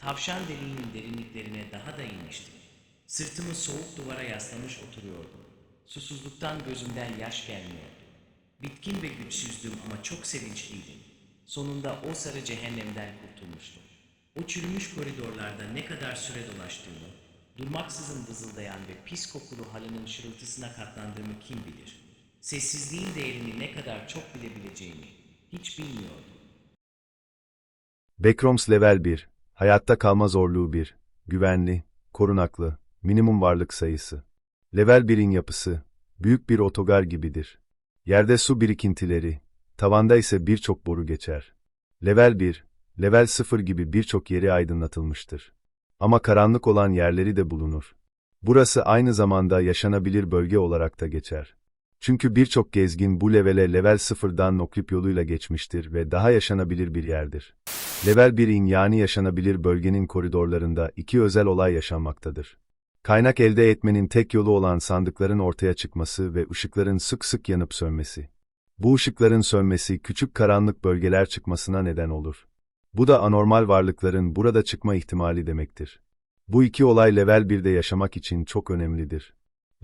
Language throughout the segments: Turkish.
Tavşan deliğinin derinliklerine daha da inmiştim. Sırtımı soğuk duvara yaslamış oturuyordum. Susuzluktan gözümden yaş gelmiyordu. Bitkin ve güçsüzdüm ama çok sevinçliydim. Sonunda o sarı cehennemden kurtulmuştum. O çürümüş koridorlarda ne kadar süre dolaştığımı, durmaksızın vızıldayan ve pis kokulu halının şırıltısına katlandığımı kim bilir. Sessizliğin değerini ne kadar çok bilebileceğimi hiç bilmiyordum. Backrooms Level 1, hayatta kalma zorluğu 1, güvenli, korunaklı, minimum varlık sayısı. Level 1'in yapısı, büyük bir otogar gibidir. Yerde su birikintileri, tavanda ise birçok boru geçer. Level 1, Level 0 gibi birçok yeri aydınlatılmıştır. Ama karanlık olan yerleri de bulunur. Burası aynı zamanda yaşanabilir bölge olarak da geçer. Çünkü birçok gezgin bu levele Level 0'dan noklip yoluyla geçmiştir ve daha yaşanabilir bir yerdir. Level 1'in yani yaşanabilir bölgenin koridorlarında iki özel olay yaşanmaktadır. Kaynak elde etmenin tek yolu olan sandıkların ortaya çıkması ve ışıkların sık sık yanıp sönmesi. Bu ışıkların sönmesi küçük karanlık bölgeler çıkmasına neden olur. Bu da anormal varlıkların burada çıkma ihtimali demektir. Bu iki olay Level 1'de yaşamak için çok önemlidir.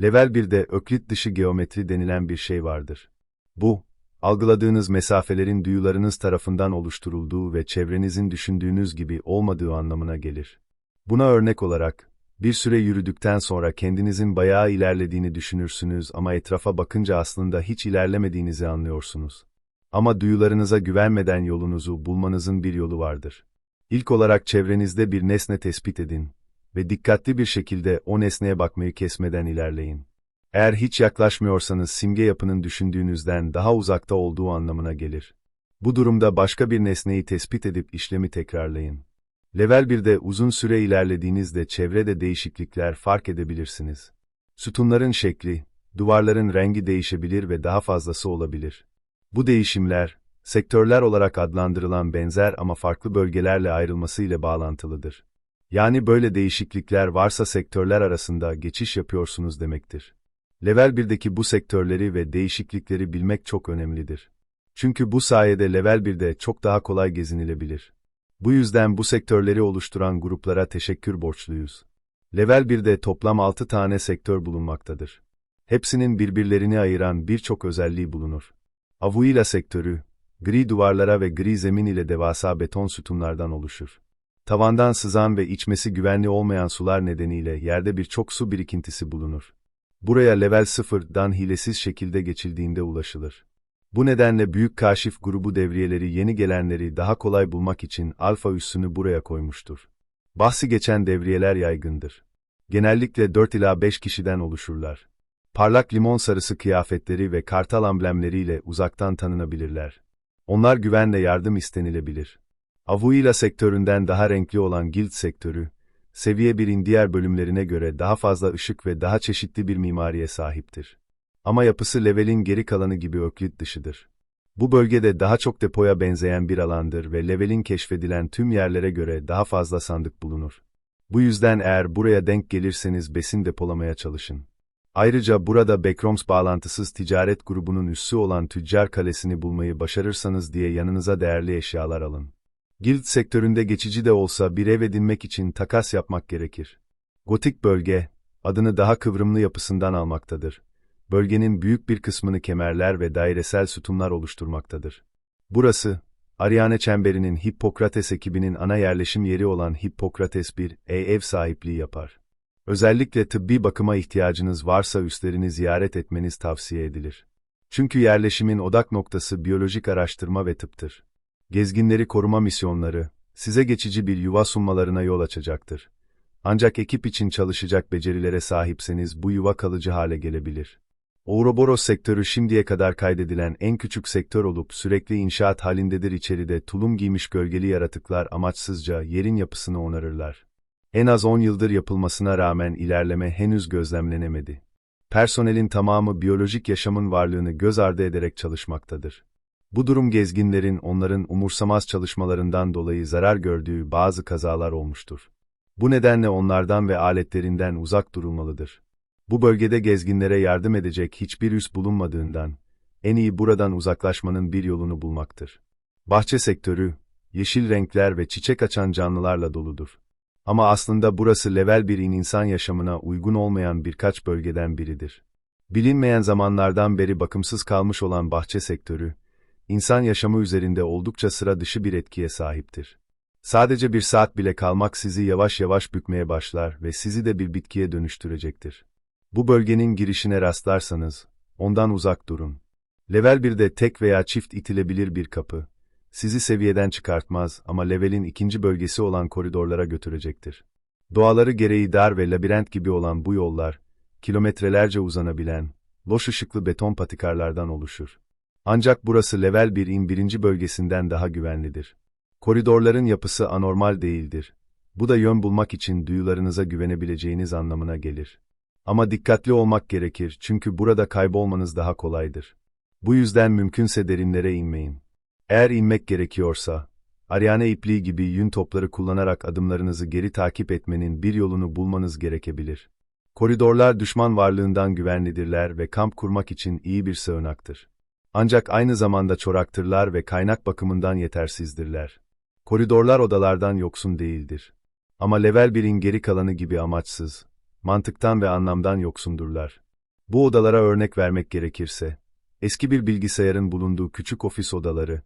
Level 1'de öklit dışı geometri denilen bir şey vardır. Bu, algıladığınız mesafelerin duyularınız tarafından oluşturulduğu ve çevrenizin düşündüğünüz gibi olmadığı anlamına gelir. Buna örnek olarak, bir süre yürüdükten sonra kendinizin bayağı ilerlediğini düşünürsünüz ama etrafa bakınca aslında hiç ilerlemediğinizi anlıyorsunuz. Ama duyularınıza güvenmeden yolunuzu bulmanızın bir yolu vardır. İlk olarak çevrenizde bir nesne tespit edin ve dikkatli bir şekilde o nesneye bakmayı kesmeden ilerleyin. Eğer hiç yaklaşmıyorsanız simge yapının düşündüğünüzden daha uzakta olduğu anlamına gelir. Bu durumda başka bir nesneyi tespit edip işlemi tekrarlayın. Level 1'de uzun süre ilerlediğinizde çevrede değişiklikler fark edebilirsiniz. Sütunların şekli, duvarların rengi değişebilir ve daha fazlası olabilir. Bu değişimler, sektörler olarak adlandırılan benzer ama farklı bölgelerle ayrılması ile bağlantılıdır. Yani böyle değişiklikler varsa sektörler arasında geçiş yapıyorsunuz demektir. Level 1'deki bu sektörleri ve değişiklikleri bilmek çok önemlidir. Çünkü bu sayede Level 1'de çok daha kolay gezinilebilir. Bu yüzden bu sektörleri oluşturan gruplara teşekkür borçluyuz. Level 1'de toplam 6 tane sektör bulunmaktadır. Hepsinin birbirlerini ayıran birçok özelliği bulunur. Avuila sektörü, gri duvarlara ve gri zemin ile devasa beton sütunlardan oluşur. Tavandan sızan ve içmesi güvenli olmayan sular nedeniyle yerde birçok su birikintisi bulunur. Buraya Level 0'dan hilesiz şekilde geçildiğinde ulaşılır. Bu nedenle Büyük Kaşif grubu devriyeleri yeni gelenleri daha kolay bulmak için alfa üssünü buraya koymuştur. Bahsi geçen devriyeler yaygındır. Genellikle 4 ila 5 kişiden oluşurlar. Parlak limon sarısı kıyafetleri ve kartal amblemleriyle uzaktan tanınabilirler. Onlar güvenle yardım istenilebilir. Avuila sektöründen daha renkli olan Guild sektörü, seviye 1'in diğer bölümlerine göre daha fazla ışık ve daha çeşitli bir mimariye sahiptir. Ama yapısı levelin geri kalanı gibi öklit dışıdır. Bu bölgede daha çok depoya benzeyen bir alandır ve levelin keşfedilen tüm yerlere göre daha fazla sandık bulunur. Bu yüzden eğer buraya denk gelirseniz besin depolamaya çalışın. Ayrıca burada Backrooms bağlantısız ticaret grubunun üssü olan Tüccar Kalesi'ni bulmayı başarırsanız diye yanınıza değerli eşyalar alın. Guild sektöründe geçici de olsa bir ev edinmek için takas yapmak gerekir. Gotik bölge, adını daha kıvrımlı yapısından almaktadır. Bölgenin büyük bir kısmını kemerler ve dairesel sütunlar oluşturmaktadır. Burası, Ariane Çemberi'nin Hippokrates ekibinin ana yerleşim yeri olan Hippokrates 1 ev sahipliği yapar. Özellikle tıbbi bakıma ihtiyacınız varsa üslerini ziyaret etmeniz tavsiye edilir. Çünkü yerleşimin odak noktası biyolojik araştırma ve tıptır. Gezginleri koruma misyonları, size geçici bir yuva sunmalarına yol açacaktır. Ancak ekip için çalışacak becerilere sahipseniz bu yuva kalıcı hale gelebilir. Ouroboros sektörü şimdiye kadar kaydedilen en küçük sektör olup sürekli inşaat halindedir. İçeride tulum giymiş gölgeli yaratıklar amaçsızca yerin yapısını onarırlar. En az 10 yıldır yapılmasına rağmen ilerleme henüz gözlemlenemedi. Personelin tamamı biyolojik yaşamın varlığını göz ardı ederek çalışmaktadır. Bu durum gezginlerin onların umursamaz çalışmalarından dolayı zarar gördüğü bazı kazalar olmuştur. Bu nedenle onlardan ve aletlerinden uzak durulmalıdır. Bu bölgede gezginlere yardım edecek hiçbir üs bulunmadığından, en iyi buradan uzaklaşmanın bir yolunu bulmaktır. Bahçe sektörü, yeşil renkler ve çiçek açan canlılarla doludur. Ama aslında burası level 1'in insan yaşamına uygun olmayan birkaç bölgeden biridir. Bilinmeyen zamanlardan beri bakımsız kalmış olan bahçe sektörü, insan yaşamı üzerinde oldukça sıra dışı bir etkiye sahiptir. Sadece bir saat bile kalmak sizi yavaş yavaş bükmeye başlar ve sizi de bir bitkiye dönüştürecektir. Bu bölgenin girişine rastlarsanız, ondan uzak durun. Level 1'de tek veya çift itilebilir bir kapı, sizi seviyeden çıkartmaz ama levelin ikinci bölgesi olan koridorlara götürecektir. Doğaları gereği dar ve labirent gibi olan bu yollar, kilometrelerce uzanabilen, loş ışıklı beton patikarlardan oluşur. Ancak burası level 1'in birinci bölgesinden daha güvenlidir. Koridorların yapısı anormal değildir. Bu da yön bulmak için duyularınıza güvenebileceğiniz anlamına gelir. Ama dikkatli olmak gerekir çünkü burada kaybolmanız daha kolaydır. Bu yüzden mümkünse derinlere inmeyin. Eğer inmek gerekiyorsa, Ariane ipliği gibi yün topları kullanarak adımlarınızı geri takip etmenin bir yolunu bulmanız gerekebilir. Koridorlar düşman varlığından güvenlidirler ve kamp kurmak için iyi bir sığınaktır. Ancak aynı zamanda çoraktırlar ve kaynak bakımından yetersizdirler. Koridorlar odalardan yoksun değildir. Ama level 1'in geri kalanı gibi amaçsız, mantıktan ve anlamdan yoksundurlar. Bu odalara örnek vermek gerekirse, eski bir bilgisayarın bulunduğu küçük ofis odaları,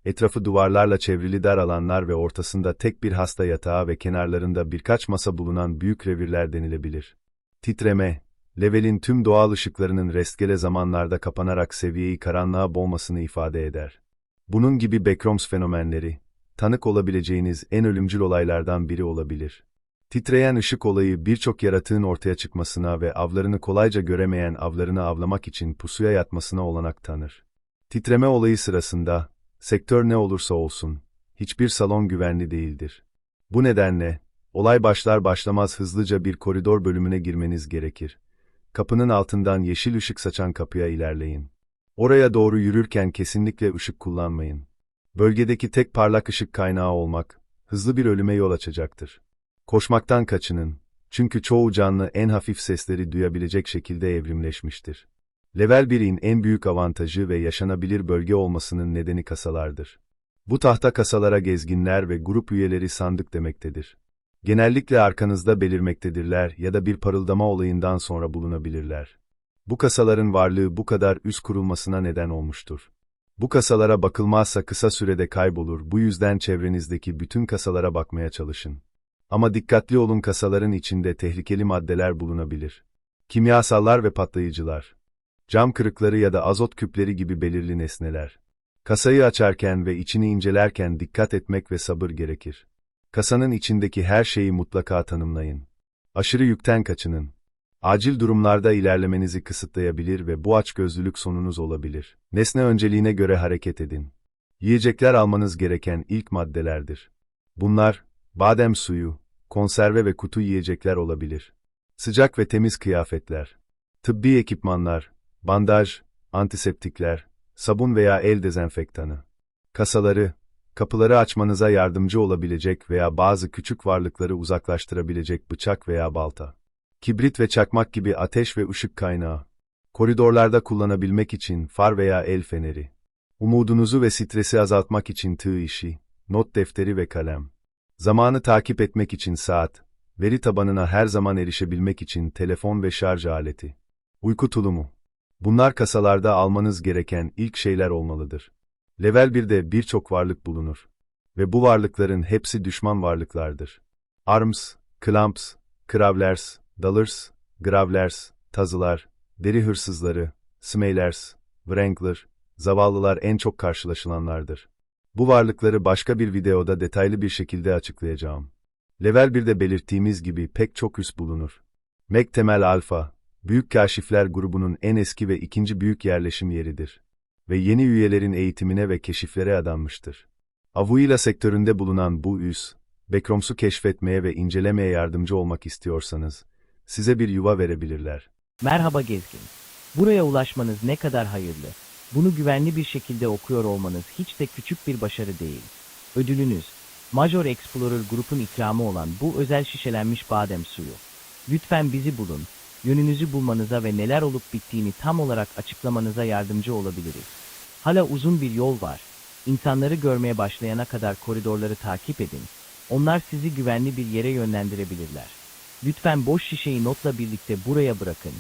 etrafı duvarlarla çevrili dar alanlar ve ortasında tek bir hasta yatağı ve kenarlarında birkaç masa bulunan büyük revirler denilebilir. Titreme, levelin tüm doğal ışıklarının rastgele zamanlarda kapanarak seviyeyi karanlığa boğmasını ifade eder. Bunun gibi backrooms fenomenleri, tanık olabileceğiniz en ölümcül olaylardan biri olabilir. Titreyen ışık olayı birçok yaratığın ortaya çıkmasına ve avlarını kolayca göremeyen avlarını avlamak için pusuya yatmasına olanak tanır. Titreme olayı sırasında, sektör ne olursa olsun, hiçbir salon güvenli değildir. Bu nedenle, olay başlar başlamaz hızlıca bir koridor bölümüne girmeniz gerekir. Kapının altından yeşil ışık saçan kapıya ilerleyin. Oraya doğru yürürken kesinlikle ışık kullanmayın. Bölgedeki tek parlak ışık kaynağı olmak, hızlı bir ölüme yol açacaktır. Koşmaktan kaçının, çünkü çoğu canlı en hafif sesleri duyabilecek şekilde evrimleşmiştir. Level 1'in en büyük avantajı ve yaşanabilir bölge olmasının nedeni kasalardır. Bu tahta kasalara gezginler ve grup üyeleri sandık demektedir. Genellikle arkanızda belirmektedirler ya da bir parıldama olayından sonra bulunabilirler. Bu kasaların varlığı bu kadar üst kurulmasına neden olmuştur. Bu kasalara bakılmazsa kısa sürede kaybolur, bu yüzden çevrenizdeki bütün kasalara bakmaya çalışın. Ama dikkatli olun, kasaların içinde tehlikeli maddeler bulunabilir. Kimyasallar ve patlayıcılar. Cam kırıkları ya da azot küpleri gibi belirli nesneler. Kasayı açarken ve içini incelerken dikkat etmek ve sabır gerekir. Kasanın içindeki her şeyi mutlaka tanımlayın. Aşırı yükten kaçının. Acil durumlarda ilerlemenizi kısıtlayabilir ve bu açgözlülük sonunuz olabilir. Nesne önceliğine göre hareket edin. Yiyecekler almanız gereken ilk maddelerdir. Bunlar, badem suyu, konserve ve kutu yiyecekler olabilir. Sıcak ve temiz kıyafetler. Tıbbi ekipmanlar, bandaj, antiseptikler, sabun veya el dezenfektanı. Kasaları, kapıları açmanıza yardımcı olabilecek veya bazı küçük varlıkları uzaklaştırabilecek bıçak veya balta. Kibrit ve çakmak gibi ateş ve ışık kaynağı. Koridorlarda kullanabilmek için far veya el feneri. Umudunuzu ve stresi azaltmak için tığ işi, not defteri ve kalem. Zamanı takip etmek için saat, veri tabanına her zaman erişebilmek için telefon ve şarj aleti. Uyku tulumu. Bunlar kasalarda almanız gereken ilk şeyler olmalıdır. Level 1'de birçok varlık bulunur. Ve bu varlıkların hepsi düşman varlıklardır. Arms, Clamps, Crawlers, Dallers, Gravlers, Tazılar, deri hırsızları, Smeylers, Wrangler, zavallılar en çok karşılaşılanlardır. Bu varlıkları başka bir videoda detaylı bir şekilde açıklayacağım. Level 1'de belirttiğimiz gibi pek çok üs bulunur. Meg Temel Alpha, Büyük Kaşifler grubunun en eski ve ikinci büyük yerleşim yeridir. Ve yeni üyelerin eğitimine ve keşiflere adanmıştır. Avuila sektöründe bulunan bu üs, Backrooms'u keşfetmeye ve incelemeye yardımcı olmak istiyorsanız, size bir yuva verebilirler. Merhaba gezgin. Buraya ulaşmanız ne kadar hayırlı. Bunu güvenli bir şekilde okuyor olmanız hiç de küçük bir başarı değil. Ödülünüz, Major Explorer Group'un ikramı olan bu özel şişelenmiş badem suyu. Lütfen bizi bulun, yönünüzü bulmanıza ve neler olup bittiğini tam olarak açıklamanıza yardımcı olabiliriz. Hala uzun bir yol var. İnsanları görmeye başlayana kadar koridorları takip edin. Onlar sizi güvenli bir yere yönlendirebilirler. Lütfen boş şişeyi notla birlikte buraya bırakın.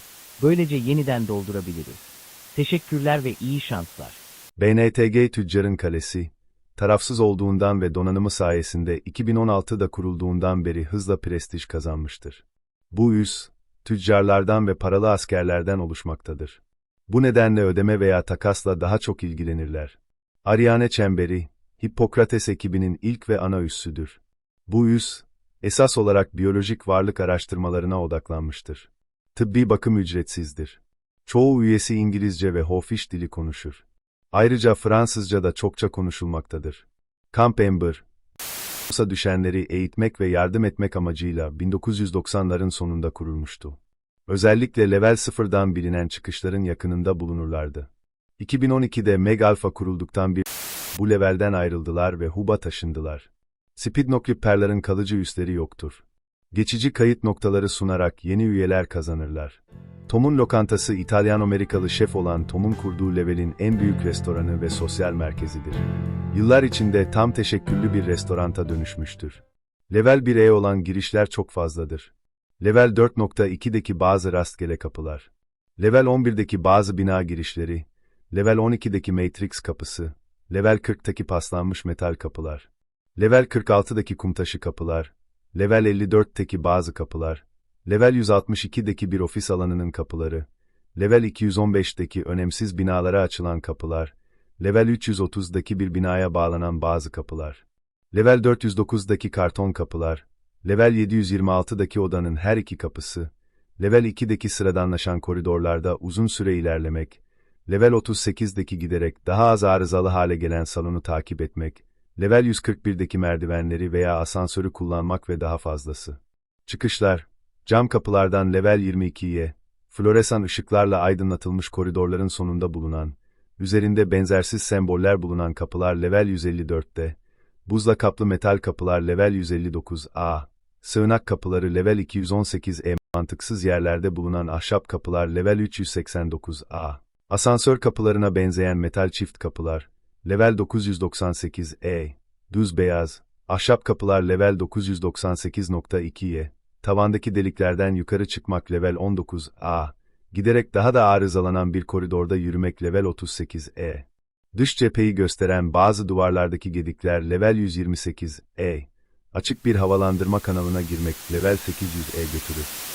Böylece yeniden doldurabiliriz. Teşekkürler ve iyi şanslar. BNTG Tüccarın Kalesi, tarafsız olduğundan ve donanımı sayesinde 2016'da kurulduğundan beri hızla prestij kazanmıştır. Bu üs, tüccarlardan ve paralı askerlerden oluşmaktadır. Bu nedenle ödeme veya takasla daha çok ilgilenirler. Ariane Çemberi, Hippokrates ekibinin ilk ve ana üssüdür. Bu üs, esas olarak biyolojik varlık araştırmalarına odaklanmıştır. Tıbbi bakım ücretsizdir. Çoğu üyesi İngilizce ve Hawfish dili konuşur. Ayrıca Fransızca da çokça konuşulmaktadır. Camp Amber, Musa düşenleri eğitmek ve yardım etmek amacıyla 1990'ların sonunda kurulmuştu. Özellikle Level 0'dan bilinen çıkışların yakınında bulunurlardı. 2012'de Meg Alpha kurulduktan bir bu levelden ayrıldılar ve Hub'a taşındılar. Speednocuper'ların kalıcı üsleri yoktur. Geçici kayıt noktaları sunarak yeni üyeler kazanırlar. Tom'un lokantası İtalyan-Amerikalı şef olan Tom'un kurduğu Level'in en büyük restoranı ve sosyal merkezidir. Yıllar içinde tam teşekküllü bir restoranta dönüşmüştür. Level 1'e olan girişler çok fazladır. Level 4.2'deki bazı rastgele kapılar. Level 11'deki bazı bina girişleri, Level 12'deki Matrix kapısı, Level 40'taki paslanmış metal kapılar, Level 46'daki kumtaşı kapılar, Level 54'teki bazı kapılar, Level 162'deki bir ofis alanının kapıları, Level 215'teki önemsiz binalara açılan kapılar, Level 330'daki bir binaya bağlanan bazı kapılar, Level 409'daki karton kapılar, Level 726'daki odanın her iki kapısı, Level 2'deki sıradanlaşan koridorlarda uzun süre ilerlemek, Level 38'deki giderek daha az arızalı hale gelen salonu takip etmek, Level 141'deki merdivenleri veya asansörü kullanmak ve daha fazlası. Çıkışlar, cam kapılardan Level 22'ye, floresan ışıklarla aydınlatılmış koridorların sonunda bulunan, üzerinde benzersiz semboller bulunan kapılar Level 154'te, buzla kaplı metal kapılar Level 159A, sığınak kapıları Level 218E, mantıksız yerlerde bulunan ahşap kapılar Level 389A, asansör kapılarına benzeyen metal çift kapılar, Level 998E, düz beyaz, ahşap kapılar Level 998.2'ye, tavandaki deliklerden yukarı çıkmak Level 19A, giderek daha da arızalanan bir koridorda yürümek Level 38E. Dış cepheyi gösteren bazı duvarlardaki gedikler Level 128E, açık bir havalandırma kanalına girmek Level 800E götürür.